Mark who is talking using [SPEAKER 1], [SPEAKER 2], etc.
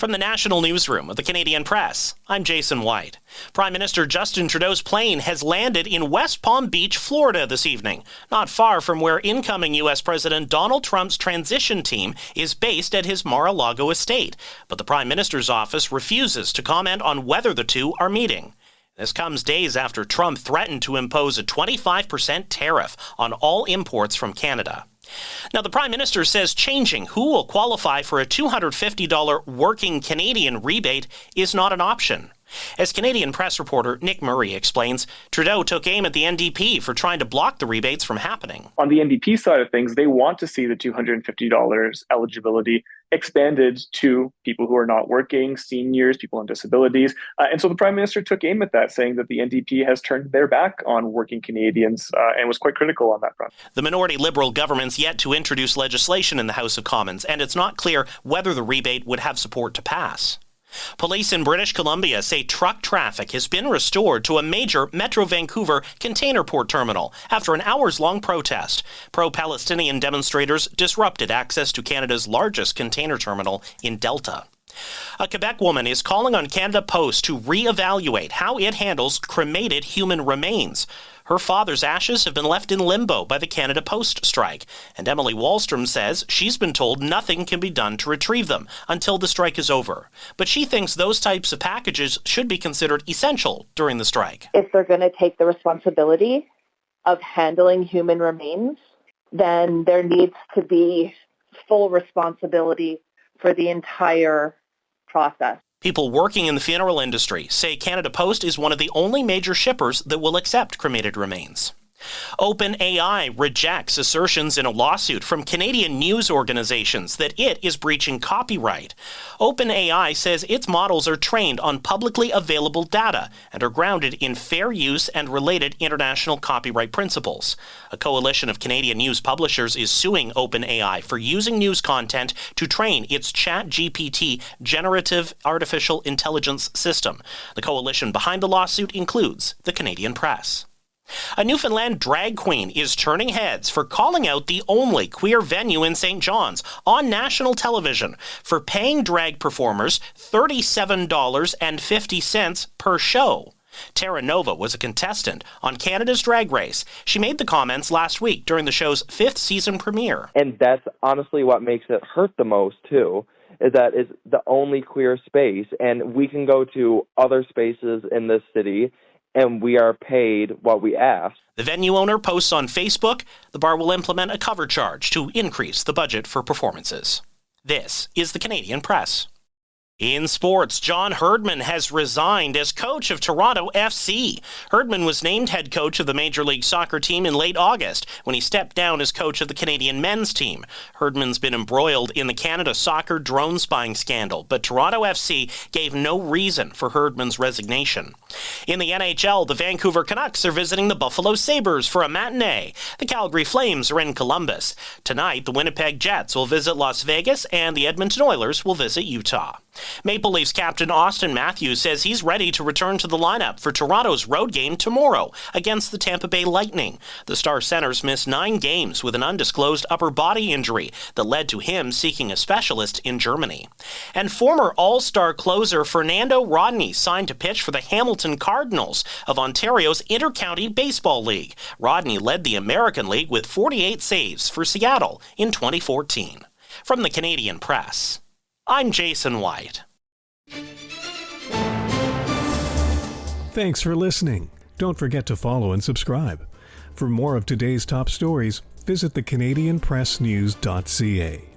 [SPEAKER 1] From the National Newsroom of the Canadian Press, I'm Jason White. Prime Minister Justin Trudeau's plane has landed in West Palm Beach, Florida this evening, not far from where incoming U.S. President Donald Trump's transition team is based at his Mar-a-Lago estate. But the Prime Minister's office refuses to comment on whether the two are meeting. This comes days after Trump threatened to impose a 25% tariff on all imports from Canada. Now, the Prime Minister says changing who will qualify for a $250 working Canadian rebate is not an option. As Canadian Press reporter Nick Murray explains, Trudeau took aim at the NDP for trying to block the rebates from happening.
[SPEAKER 2] On the NDP side of things, they want to see the $250 eligibility expanded to people who are not working, seniors, people on disabilities. And so the Prime Minister took aim at that, saying that the NDP has turned their back on working Canadians and was quite critical on that front.
[SPEAKER 1] The minority Liberal government's yet to introduce legislation in the House of Commons, and it's not clear whether the rebate would have support to pass. Police in British Columbia say truck traffic has been restored to a major Metro Vancouver container port terminal after an hours-long protest. Pro-Palestinian demonstrators disrupted access to Canada's largest container terminal in Delta. A Quebec woman is calling on Canada Post to re-evaluate how it handles cremated human remains. Her father's ashes have been left in limbo by the Canada Post strike, and Emily Wallstrom says she's been told nothing can be done to retrieve them until the strike is over. But she thinks those types of packages should be considered essential during the strike.
[SPEAKER 3] If they're going to take the responsibility of handling human remains, then there needs to be full responsibility for the entire process.
[SPEAKER 1] People working in the funeral industry say Canada Post is one of the only major shippers that will accept cremated remains. OpenAI rejects assertions in a lawsuit from Canadian news organizations that it is breaching copyright. OpenAI says its models are trained on publicly available data and are grounded in fair use and related international copyright principles. A coalition of Canadian news publishers is suing OpenAI for using news content to train its ChatGPT generative artificial intelligence system. The coalition behind the lawsuit includes the Canadian Press. A Newfoundland drag queen is turning heads for calling out the only queer venue in St. John's on national television for paying drag performers $37.50 per show. Tara Nova was a contestant on Canada's Drag Race. She made the comments last week during the show's 5th season premiere.
[SPEAKER 4] And that's honestly what makes it hurt the most, too, is that it's the only queer space, and we can go to other spaces in this city and we are paid what we ask.
[SPEAKER 1] The venue owner posts on Facebook, the bar will implement a cover charge to increase the budget for performances. This is the Canadian Press. In sports, John Herdman has resigned as coach of Toronto FC. Herdman was named head coach of the Major League Soccer team in late August when he stepped down as coach of the Canadian men's team. Herdman's been embroiled in the Canada Soccer drone spying scandal, but Toronto FC gave no reason for Herdman's resignation. In the NHL, the Vancouver Canucks are visiting the Buffalo Sabres for a matinee. The Calgary Flames are in Columbus. Tonight, the Winnipeg Jets will visit Las Vegas and the Edmonton Oilers will visit Utah. Maple Leafs captain Austin Matthews says he's ready to return to the lineup for Toronto's road game tomorrow against the Tampa Bay Lightning. The Star Centers missed 9 games with an undisclosed upper body injury that led to him seeking a specialist in Germany. And former All-Star closer Fernando Rodney signed to pitch for the Hamilton Cardinals of Ontario's Inter-County Baseball League. Rodney led the American League with 48 saves for Seattle in 2014. From the Canadian Press, I'm Jason White.
[SPEAKER 5] Thanks for listening. Don't forget to follow and subscribe. For more of today's top stories, visit thecanadianpressnews.ca.